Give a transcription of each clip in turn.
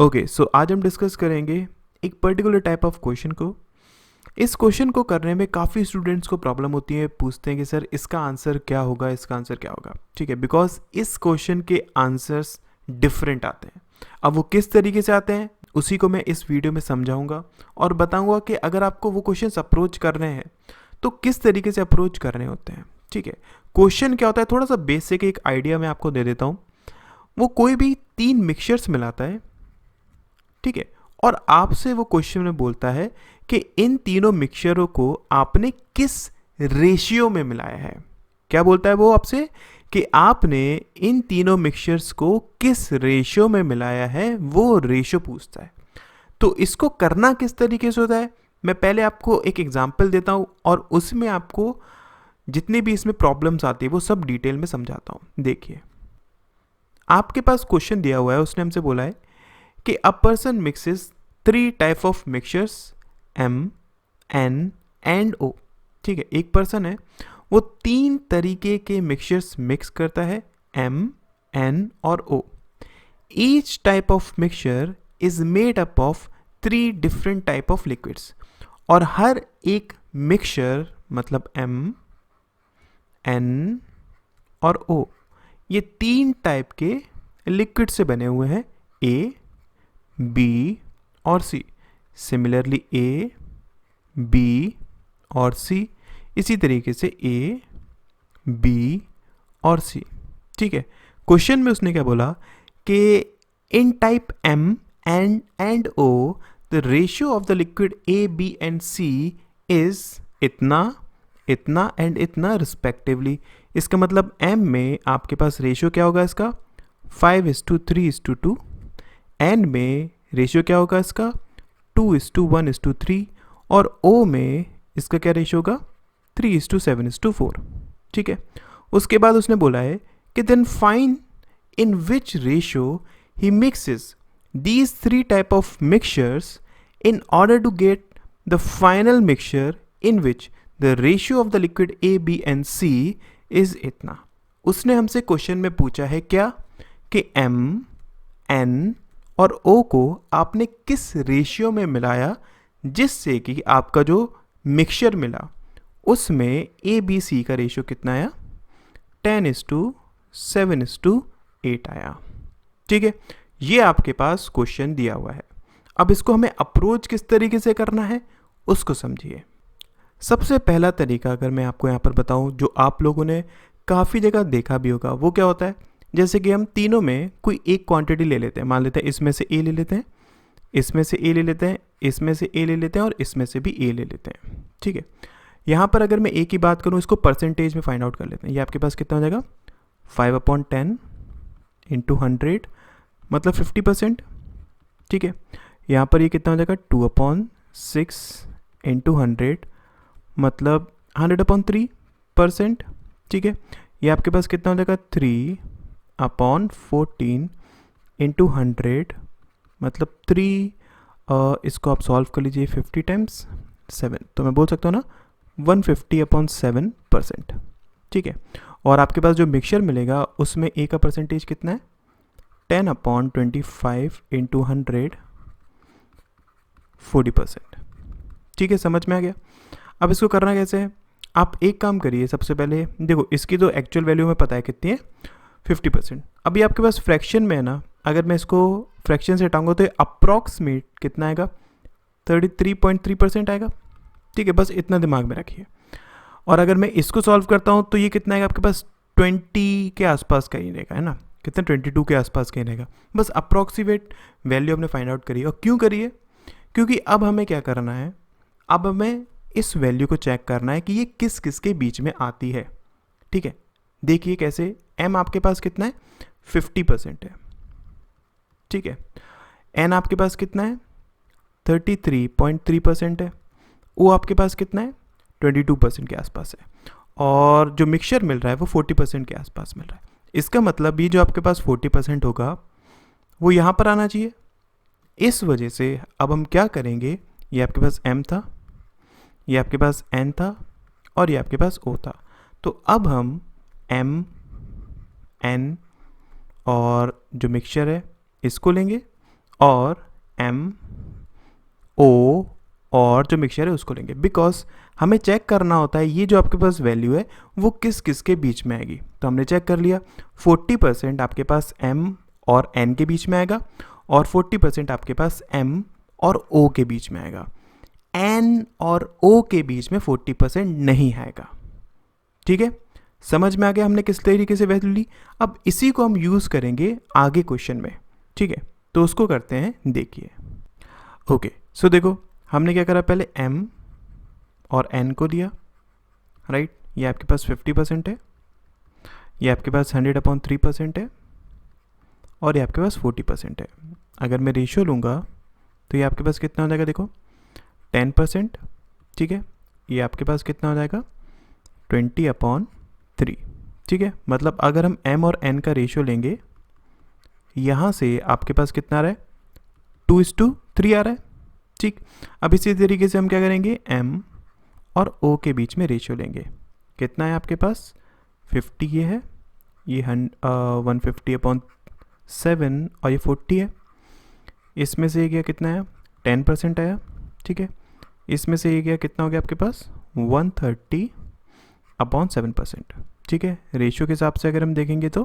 Okay, सो आज हम discuss करेंगे एक पर्टिकुलर टाइप ऑफ क्वेश्चन को। इस क्वेश्चन को करने में काफ़ी स्टूडेंट्स को प्रॉब्लम होती है, पूछते हैं कि सर इसका आंसर क्या होगा, इसका आंसर क्या होगा। ठीक है, बिकॉज इस क्वेश्चन के आंसर्स डिफरेंट आते हैं। अब वो किस तरीके से आते हैं उसी को मैं इस वीडियो में समझाऊंगा और बताऊंगा कि अगर आपको वो क्वेश्चंस अप्रोच करने हैं तो किस तरीके से अप्रोच करने होते हैं। ठीक है, क्वेश्चन क्या होता है, थोड़ा सा बेसिक एक आइडिया मैं आपको दे देता हूँ। वो कोई भी 3 मिक्सचर्स मिलाता है, ठीक है, और आपसे वो क्वेश्चन में बोलता है कि इन तीनों मिक्सचरों को आपने किस रेशियो में मिलाया है। क्या बोलता है वो आपसे कि आपने इन तीनों मिक्सचर्स को किस रेशियो में मिलाया है, वो रेशियो पूछता है। तो इसको करना किस तरीके से होता है, मैं पहले आपको एक एग्जांपल देता हूँ और उसमें आपको जितने भी इसमें प्रॉब्लम्स आती है वो सब डिटेल में समझाता हूँ। देखिए, आपके पास क्वेश्चन दिया हुआ है, उसने हमसे बोला है कि a person mixes 3 type of mixtures M, N and O। ठीक है, एक पर्सन है वो 3 तरीके के मिक्सचर्स मिक्स करता है, M, N और O। Each type of mixture is made up of 3 different type of liquids. और हर एक मिक्सचर मतलब M, N और O ये 3 टाइप के लिक्विड से बने हुए हैं, A, B और C। सिमिलरली A, B और C, इसी तरीके से A, B और C। ठीक है, क्वेश्चन में उसने क्या बोला कि in type M and O the ratio of the liquid A, B and C is इतना, इतना एंड इतना रिस्पेक्टिवली। इसका मतलब M में आपके पास रेशियो क्या होगा इसका 5:3:2। N में रेशियो क्या होगा इसका 2:1:3 और O में इसका क्या रेशियो होगा 3:7:4। ठीक है, उसके बाद उसने बोला है कि then find in which ratio he mixes these 3 type of mixtures in order to get the final mixture in which the ratio of the liquid A, B and C is इतना। उसने हमसे क्वेश्चन में पूछा है क्या कि M, N और O को आपने किस रेशियो में मिलाया जिससे कि आपका जो मिक्सचर मिला उसमें A, B, C का रेशियो कितना आया 10:7:8 आया। ठीक है, ये आपके पास क्वेश्चन दिया हुआ है। अब इसको हमें अप्रोच किस तरीके से करना है उसको समझिए। सबसे पहला तरीका अगर मैं आपको यहाँ पर बताऊँ जो आप लोगों ने काफ़ी जगह देखा भी होगा, वो क्या होता है, जैसे कि हम तीनों में कोई एक क्वांटिटी ले लेते हैं, मान लेते हैं इसमें से A ले लेते हैं, इसमें से A ले लेते हैं, इसमें से A ले लेते हैं और इसमें से भी A ले लेते हैं। ठीक है, यहाँ पर अगर मैं A की बात करूँ, इसको परसेंटेज में फाइंड आउट कर लेते हैं। ये आपके पास कितना हो जाएगा 5/10 इंटू 100 मतलब 50%। ठीक है, यहाँ पर ये कितना हो जाएगा 2/6 इंटू 100 मतलब 100/3%। ठीक है, ये आपके पास कितना हो जाएगा 3/14 इंटू 100 मतलब 3, इसको आप सॉल्व कर लीजिए 50 टाइम्स 7, तो मैं बोल सकता हूँ ना 150/7%। ठीक है, और आपके पास जो मिक्सचर मिलेगा उसमें A का परसेंटेज कितना है 10/25 इंटू 100 40%। ठीक है, समझ में आ गया। अब इसको करना कैसे है, आप एक काम करिए, सबसे पहले देखो इसकी तो एक्चुअल वैल्यू में पता है कितनी है 50%। अभी आपके पास फ्रैक्शन में है ना, अगर मैं इसको फ्रैक्शन से हटाऊंगा तो अप्रॉक्सीमेट कितना आएगा 33.3% आएगा। ठीक है, बस इतना दिमाग में रखिए। और अगर मैं इसको सॉल्व करता हूँ तो ये कितना आएगा आपके पास 20 के आसपास का ही रहेगा, है ना, कितना 22 के आसपास का ही रहेगा। बस अप्रॉक्सीमेट वैल्यू हमने फाइंड आउट करी। और क्यों करिए, क्योंकि अब हमें क्या करना है, अब हमें इस वैल्यू को चेक करना है कि ये किस किस के बीच में आती है। ठीक है, देखिए कैसे, M आपके पास कितना है 50% है। ठीक है, N आपके पास कितना है 33.3% है। O आपके पास कितना है 22% के आसपास है। और जो मिक्सचर मिल रहा है वो 40% के आसपास मिल रहा है। इसका मतलब ये जो आपके पास 40% होगा वो यहाँ पर आना चाहिए। इस वजह से अब हम क्या करेंगे, ये आपके पास M था, ये आपके पास N था और ये आपके पास O था। तो अब हम M, N और जो मिक्सचर है इसको लेंगे और एम ओ और जो मिक्सचर है उसको लेंगे, बिकॉज हमें चेक करना होता है ये जो आपके पास वैल्यू है वो किस किस के बीच में आएगी। तो हमने चेक कर लिया 40% आपके पास m और n के बीच में आएगा और 40% आपके पास m और o के बीच में आएगा। n और o के बीच में 40% नहीं आएगा। ठीक है, समझ में आ गया हमने किस तरीके से वैल्यू ली। अब इसी को हम यूज़ करेंगे आगे क्वेश्चन में। ठीक है, तो उसको करते हैं, देखिए। ओके, सो देखो हमने क्या करा, पहले m और n को लिया, राइट। ये आपके पास 50% है, ये आपके पास 100/3% है और ये आपके पास 40% है। अगर मैं रेशियो लूँगा तो ये आपके पास कितना हो जाएगा, देखो 10%। ठीक है, ये आपके पास कितना हो जाएगा 20/3। ठीक है, मतलब अगर हम m और n का रेशियो लेंगे, यहाँ से आपके पास कितना आ रहा है 2:3 आ रहा है। ठीक, अब इसी तरीके से हम क्या करेंगे, m और o के बीच में रेशियो लेंगे। कितना है आपके पास 50 ये है, ये 150/7 और ये 40 है। इसमें से ये गया कितना है 10% आया। ठीक है, इसमें से ये गया कितना हो गया आपके पास 130/7%। ठीक है, रेशियो के हिसाब से अगर हम देखेंगे तो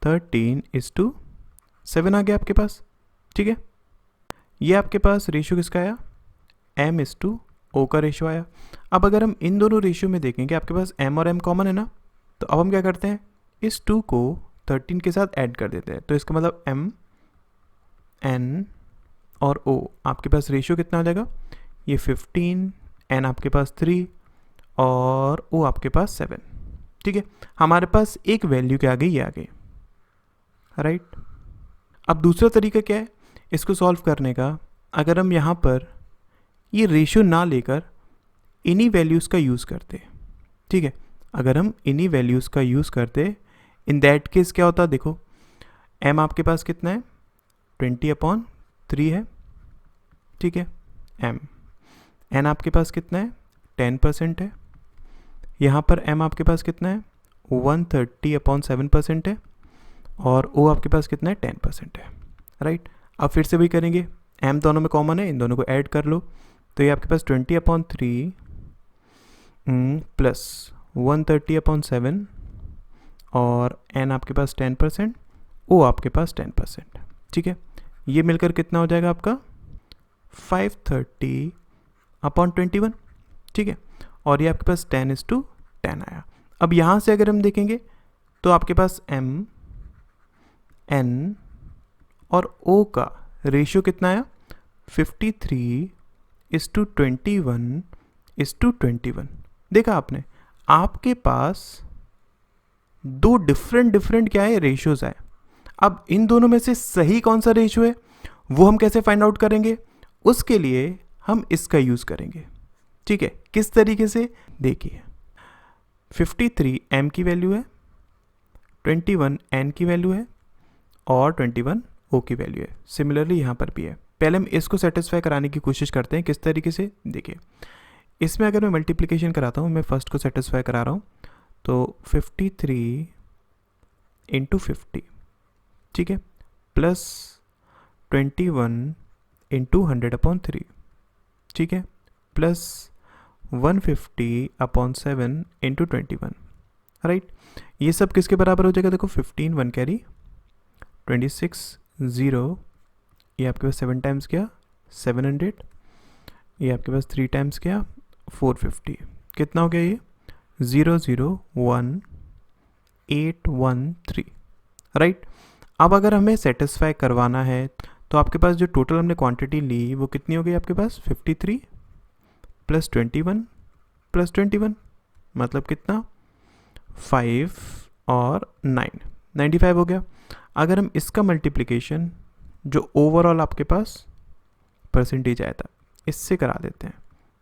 13:7 आ गया आपके पास। ठीक है, ये आपके पास रेशियो किसका आया, m/o का रेशियो आया। अब अगर हम इन दोनों रेशियो में देखेंगे, आपके पास m और m कॉमन है ना, तो अब हम क्या करते हैं, इस 2 को 13 के साथ ऐड कर देते हैं। तो इसका मतलब m n और o आपके पास रेशियो कितना हो जाएगा, ये 15, n आपके पास 3 और o आपके पास 7। ठीक है, हमारे पास एक वैल्यू क्या आ गई, ये आ गई, राइट। अब दूसरा तरीका क्या है इसको सॉल्व करने का, अगर हम यहाँ पर ये रेशियो ना लेकर इन्हीं वैल्यूज़ का यूज़ करते। ठीक है, अगर हम इन्हीं वैल्यूज़ का यूज़ करते, इन दैट केस क्या होता, देखो m आपके पास कितना है 20/3 है। ठीक है, m n आपके पास कितना है 10% है। यहाँ पर m आपके पास कितना है 130/7% है और o आपके पास कितना है 10% है, राइट। अब फिर से वही करेंगे, m दोनों में कॉमन है, इन दोनों को ऐड कर लो। तो ये आपके पास 20/3 प्लस 130/7 और n आपके पास 10%, o आपके पास 10%। ठीक है, ये मिलकर कितना हो जाएगा आपका 530/21। ठीक है, और ये आपके पास 10:10 आया। अब यहाँ से अगर हम देखेंगे तो आपके पास m n और o का रेशियो कितना आया 53:21:21। देखा आपने, आपके पास दो डिफरेंट क्या है रेशियोज आए। अब इन दोनों में से सही कौन सा रेशियो है वो हम कैसे फाइंड आउट करेंगे, उसके लिए हम इसका यूज़ करेंगे। ठीक है, किस तरीके से, देखिए 53 m की वैल्यू है, 21 n की वैल्यू है और 21 o की वैल्यू है। सिमिलरली यहाँ पर भी है। पहले हम इसको सेटिस्फाई कराने की कोशिश करते हैं, किस तरीके से, देखिए इसमें अगर मैं मल्टीप्लिकेशन कराता हूँ, मैं फर्स्ट को सेटिस्फाई करा रहा हूँ, तो 53 × 50, ठीक है, प्लस 21 × 100/3, ठीक है, प्लस 150/7 × 21, राइट। ये सब किसके बराबर हो जाएगा, देखो 15 1 कैरी 26 0, ये आपके पास 7 टाइम्स क्या 700, ये आपके पास 3 टाइम्स क्या 450, कितना हो गया ये 001,813, राइट। अब अगर हमें सेटिस्फाई करवाना है तो आपके पास जो टोटल हमने क्वांटिटी ली वो कितनी हो गई आपके पास 53 प्लस 21 प्लस 21, मतलब कितना 5 और 9 95 हो गया। अगर हम इसका मल्टीप्लिकेशन जो ओवरऑल आपके पास परसेंटेज आया था इससे करा देते हैं,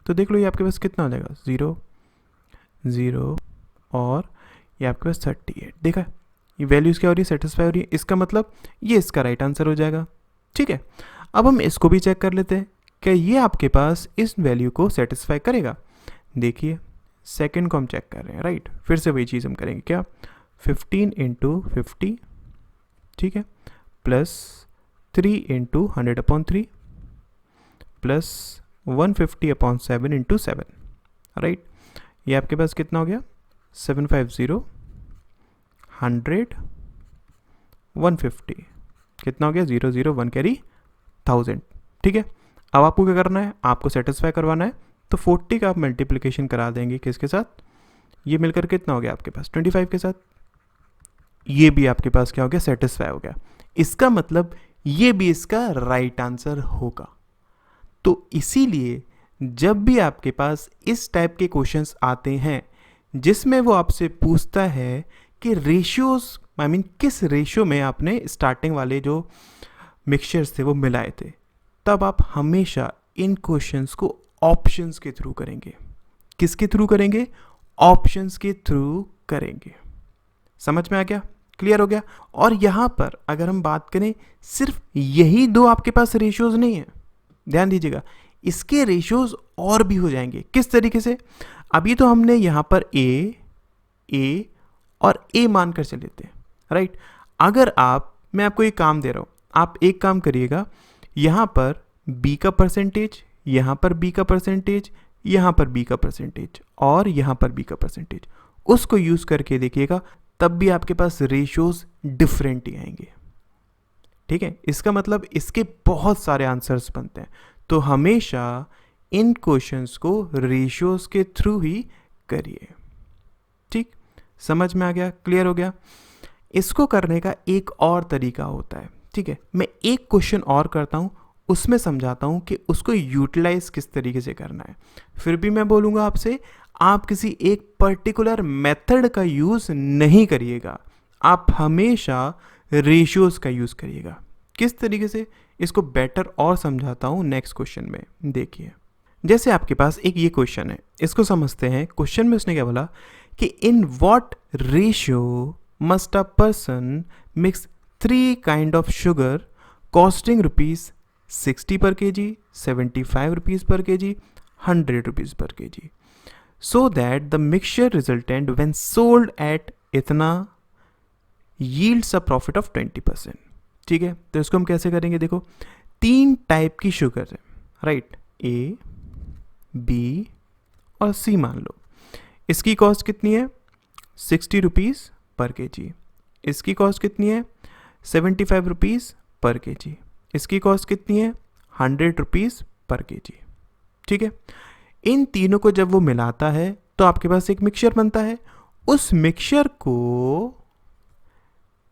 तो देख लो ये आपके पास कितना हो जाएगा 0 0 और ये आपके पास 38। देखा ये वैल्यूज़ क्या हो रही है, सेटिस्फाई हो रही है, इसका मतलब ये इसका राइट आंसर हो जाएगा। ठीक है, अब हम इसको भी चेक कर लेते हैं क्या ये आपके पास इस वैल्यू को सेटिस्फाई करेगा। देखिए सेकंड को हम चेक कर रहे हैं, राइट। फिर से वही चीज़ हम करेंगे, क्या 15 × 50, ठीक है, plus 3 into 100/3 plus 150/7 into 7, right. ये आपके पास कितना हो गया, 750 100 150, कितना हो गया, 0 0 1 कैरी 1000, ठीक है। अब आपको क्या करना है, आपको सेटिस्फाई करवाना है, तो 40 का आप मल्टीप्लिकेशन करा देंगे किसके साथ, ये मिलकर कितना हो गया आपके पास 25 के साथ, ये भी आपके पास क्या हो गया, सेटिस्फाई हो गया। इसका मतलब ये भी इसका राइट आंसर होगा। तो इसीलिए जब भी आपके पास इस टाइप के क्वेश्चंस आते हैं जिसमें वो आपसे पूछता है कि रेशियोज किस रेशियो में आपने स्टार्टिंग वाले जो मिक्सचर्स थे वो मिलाए थे, तब आप हमेशा इन क्वेश्चंस को ऑप्शंस के थ्रू करेंगे। किसके थ्रू करेंगे, ऑप्शंस के थ्रू करेंगे। समझ में आ गया, क्लियर हो गया। और यहाँ पर अगर हम बात करें, सिर्फ यही दो आपके पास रेशियोज नहीं है, ध्यान दीजिएगा, इसके रेशियोज और भी हो जाएंगे। किस तरीके से, अभी तो हमने यहाँ पर ए और ए मान कर चले थे, राइट। अगर मैं आपको एक काम दे रहा हूँ, आप एक काम करिएगा, यहाँ पर बी का परसेंटेज, यहाँ पर बी का परसेंटेज, यहाँ पर बी का परसेंटेज और यहाँ पर बी का परसेंटेज, उसको यूज़ करके देखिएगा, तब भी आपके पास रेशियोज डिफरेंट ही आएंगे, ठीक है। इसका मतलब इसके बहुत सारे आंसर्स बनते हैं। तो हमेशा इन क्वेश्चंस को रेशियोज के थ्रू ही करिए, ठीक। समझ में आ गया, क्लियर हो गया। इसको करने का एक और तरीका होता है, ठीक है। मैं एक क्वेश्चन और करता हूँ, उसमें समझाता हूँ कि उसको यूटिलाइज किस तरीके से करना है। फिर भी मैं बोलूँगा आपसे, आप किसी एक पर्टिकुलर मेथड का यूज़ नहीं करिएगा, आप हमेशा रेशियोज का यूज़ करिएगा। किस तरीके से, इसको बेटर और समझाता हूँ नेक्स्ट क्वेश्चन में। देखिए, जैसे आपके पास एक ये क्वेश्चन है, इसको समझते हैं। क्वेश्चन में उसने क्या बोला कि in what ratio must a person mix 3 kind of sugar costing ₹60 पर kg, ₹75 पर kg, ₹100 पर kg, so that the mixture resultant when sold at इतना yields a profit of 20%, ठीक है। तो इसको हम कैसे करेंगे, देखो 3 टाइप की शुगर है, राइट, ए, बी और सी मान लो। इसकी कॉस्ट कितनी है, ₹60 पर kg। इसकी कॉस्ट कितनी है, ₹75 पर kg। इसकी कॉस्ट कितनी है, ₹100 पर kg, ठीक है। इन तीनों को जब वो मिलाता है तो आपके पास एक मिक्सचर बनता है। उस मिक्सचर को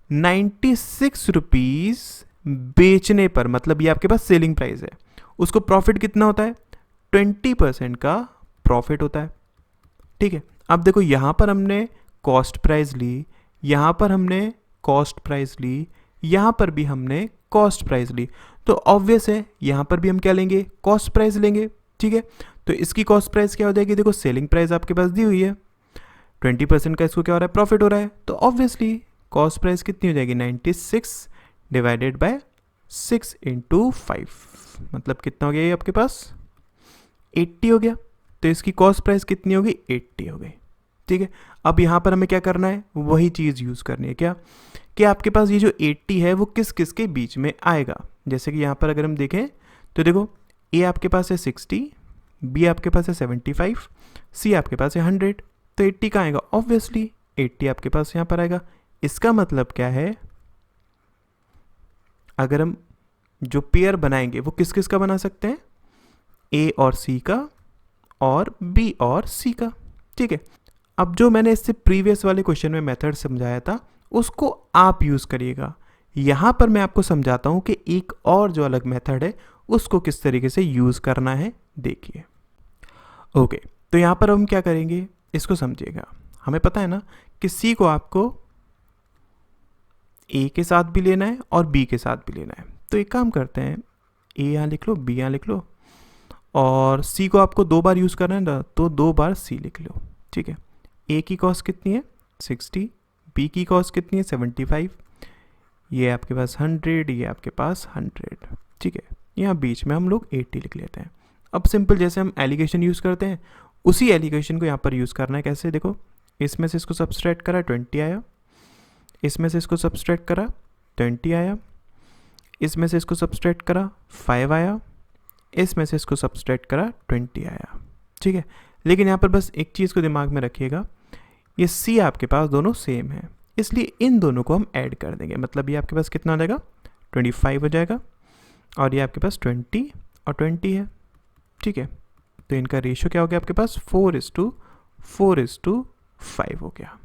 ₹96 बेचने पर, मतलब ये आपके पास सेलिंग प्राइस है, उसको प्रॉफिट कितना होता है, 20% का प्रॉफिट होता है, ठीक है। अब देखो, यहाँ पर हमने कॉस्ट प्राइस ली, यहाँ पर हमने कॉस्ट प्राइस ली, यहाँ पर भी हमने कॉस्ट प्राइस ली, तो ऑब्वियस है यहाँ पर भी हम क्या लेंगे, कॉस्ट प्राइस लेंगे, ठीक है। तो इसकी कॉस्ट प्राइस क्या हो जाएगी, देखो सेलिंग प्राइस आपके पास दी हुई है, 20% का इसको क्या हो रहा है, प्रॉफिट हो रहा है, तो ऑब्वियसली कॉस्ट प्राइस कितनी हो जाएगी, 96 डिवाइडेड बाय 6 इंटू 5, मतलब कितना हो गया ये आपके पास, 80 हो गया। तो इसकी कॉस्ट प्राइस कितनी होगी, 80 हो गई, ठीक है। अब यहाँ पर हमें क्या करना है, वही चीज़ यूज़ करनी है, क्या कि आपके पास ये जो 80 है वो किस किस के बीच में आएगा। जैसे कि यहाँ पर अगर हम देखें तो देखो, ए आपके पास है 60, बी आपके पास है 75, सी आपके पास है 100, तो 80 कहाँ आएगा, ऑब्वियसली 80 आपके पास यहाँ पर आएगा। इसका मतलब क्या है, अगर हम जो पेयर बनाएंगे वो किस किस का बना सकते हैं, ए और सी का और बी और सी का, ठीक है। अब जो मैंने इससे प्रीवियस वाले क्वेश्चन में मेथड समझाया था उसको आप यूज़ करिएगा। यहाँ पर मैं आपको समझाता हूँ कि एक और जो अलग मेथड है उसको किस तरीके से यूज़ करना है, देखिए। ओके, तो यहाँ पर हम क्या करेंगे, इसको समझिएगा। हमें पता है ना कि सी को आपको ए के साथ भी लेना है और बी के साथ भी लेना है। तो एक काम करते हैं, ए यहाँ लिख लो, बी यहाँ लिख लो, और सी को आपको 2 बार यूज़ करना है ना, तो 2 बार सी लिख लो, ठीक है। ए की कॉस्ट कितनी है, 60, बी की कॉस्ट कितनी है, 75, ये आपके पास 100, ये आपके पास 100, ठीक है। यहाँ बीच में हम लोग 80 लिख लेते हैं। अब सिंपल जैसे हम एलिगेशन यूज़ करते हैं उसी एलिगेशन को यहाँ पर यूज़ करना है। कैसे, देखो, इसमें से इसको सब्सट्रैक्ट करा 20 आया, इसमें से इसको सब्सट्रैक्ट करा 20 आया, इसमें से इसको सब्सट्रैक्ट करा 5 आया, इसमें से इसको सब्सट्रैक्ट करा 20 आया, ठीक है। लेकिन यहाँ पर बस एक चीज़ को दिमाग में रखिएगा, ये सी आपके पास दोनों सेम है, इसलिए इन दोनों को हम ऐड कर देंगे। मतलब ये आपके पास कितना हो जाएगा 25 हो जाएगा, और ये आपके पास 20 और 20 है, ठीक है। तो इनका रेशियो क्या हो गया आपके पास 4:5 हो गया।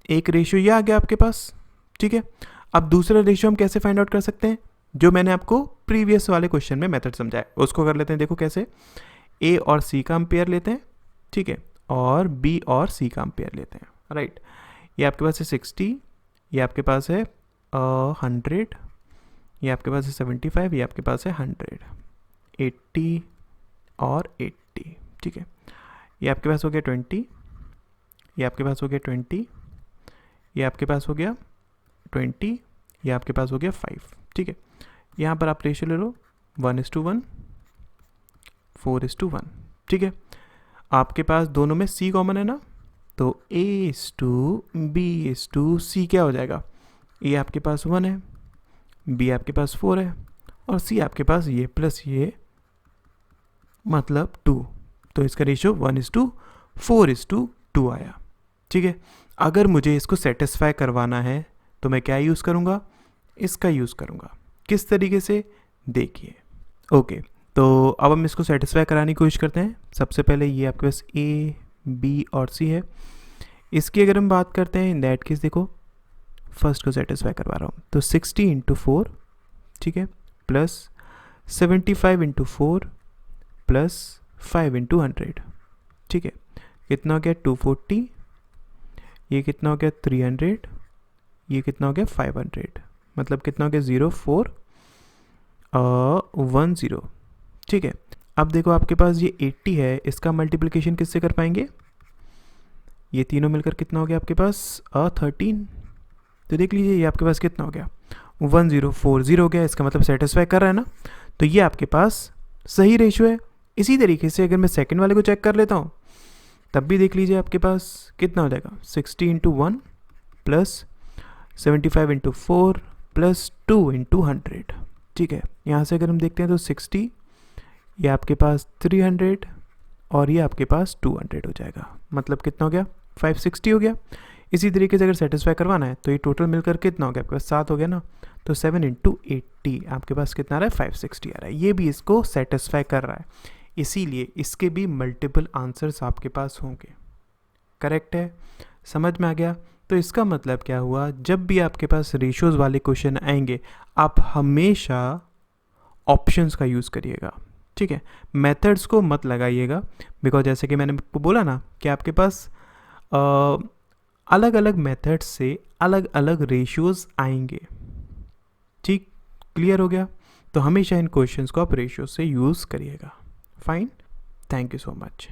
एक रेशियो ये आ गया आपके पास, ठीक है। अब दूसरा रेशियो हम कैसे फाइंड आउट कर सकते हैं, जो मैंने आपको प्रीवियस वाले क्वेश्चन में मेथड समझाया उसको कर लेते हैं। देखो कैसे, ए और सी का हम पेयर लेते हैं, ठीक है, और बी और सी का हम पेयर लेते हैं, राइट। ये आपके पास है 60, ये आपके पास है 100, ये आपके पास है 75, ये आपके पास है 100, 80 और 80, ठीक है। ये आपके पास हो गया 20, ये आपके पास हो गया 20, ये आपके पास हो गया 20, ये आपके पास हो गया 5, ठीक है। यहाँ पर आप रेशियो ले लो 1:1, 4:1, ठीक है। आपके पास दोनों में C कॉमन है ना, तो A:B:C क्या हो जाएगा, A आपके पास 1 है, B आपके पास 4 है, और C आपके पास ये प्लस ये मतलब 2। तो इसका रेशियो 1:4:2 आया, ठीक है। अगर मुझे इसको सेटिस्फाई करवाना है तो मैं क्या यूज़ करूँगा, इसका यूज़ करूँगा। किस तरीके से, देखिए, ओके। तो अब हम इसको सेटिस्फाई कराने की कोशिश करते हैं। सबसे पहले ये आपके पास A, B और C है। इसकी अगर हम बात करते हैं, इन दैट केस देखो फर्स्ट को सेटिस्फाई करवा रहा हूँ, तो 60 × 4, ठीक है, प्लस 75 × 4 प्लस 5 × 100, ठीक है। कितना हो गया 240, ये कितना हो गया 300, ये कितना हो गया 500, मतलब कितना हो गया 0410, ठीक है। अब देखो आपके पास ये 80 है, इसका मल्टीप्लिकेशन किससे कर पाएंगे, ये तीनों मिलकर कितना हो गया आपके पास 13। तो देख लीजिए ये आपके पास कितना हो गया 1040 हो गया, इसका मतलब सेटिस्फाई कर रहा है ना। तो ये आपके पास सही रेशियो है। इसी तरीके से अगर मैं सेकंड वाले को चेक कर लेता हूँ, तब भी देख लीजिए आपके पास कितना हो जाएगा 60 × 1 प्लस 75 × 4 प्लस 2 × 100, ठीक है। यहाँ से अगर हम देखते हैं तो 60, ये आपके पास 300 और ये आपके पास 200 हो जाएगा, मतलब कितना हो गया 560 हो गया। इसी तरीके से अगर सेटिस्फाई करवाना है तो ये टोटल मिलकर कितना हो गया आपके पास 7 हो गया ना, तो 7 × 80 आपके पास कितना आ रहा है 560 आ रहा है। ये भी इसको सेटिस्फाई कर रहा है, इसीलिए इसके भी मल्टीपल आंसर्स आपके पास होंगे। करेक्ट है, समझ में आ गया। तो इसका मतलब क्या हुआ, जब भी आपके पास रेशियोज वाले क्वेश्चन आएंगे आप हमेशा ऑप्शंस का यूज़ करिएगा, ठीक है। मेथड्स को मत लगाइएगा, बिकॉज जैसे कि मैंने आपको बोला ना कि आपके पास अलग अलग मेथड्स से अलग अलग रेशियोज आएंगे, ठीक, क्लियर हो गया। तो हमेशा इन क्वेश्चंस को आप रेशियो से यूज़ करिएगा। Fine, thank you so much.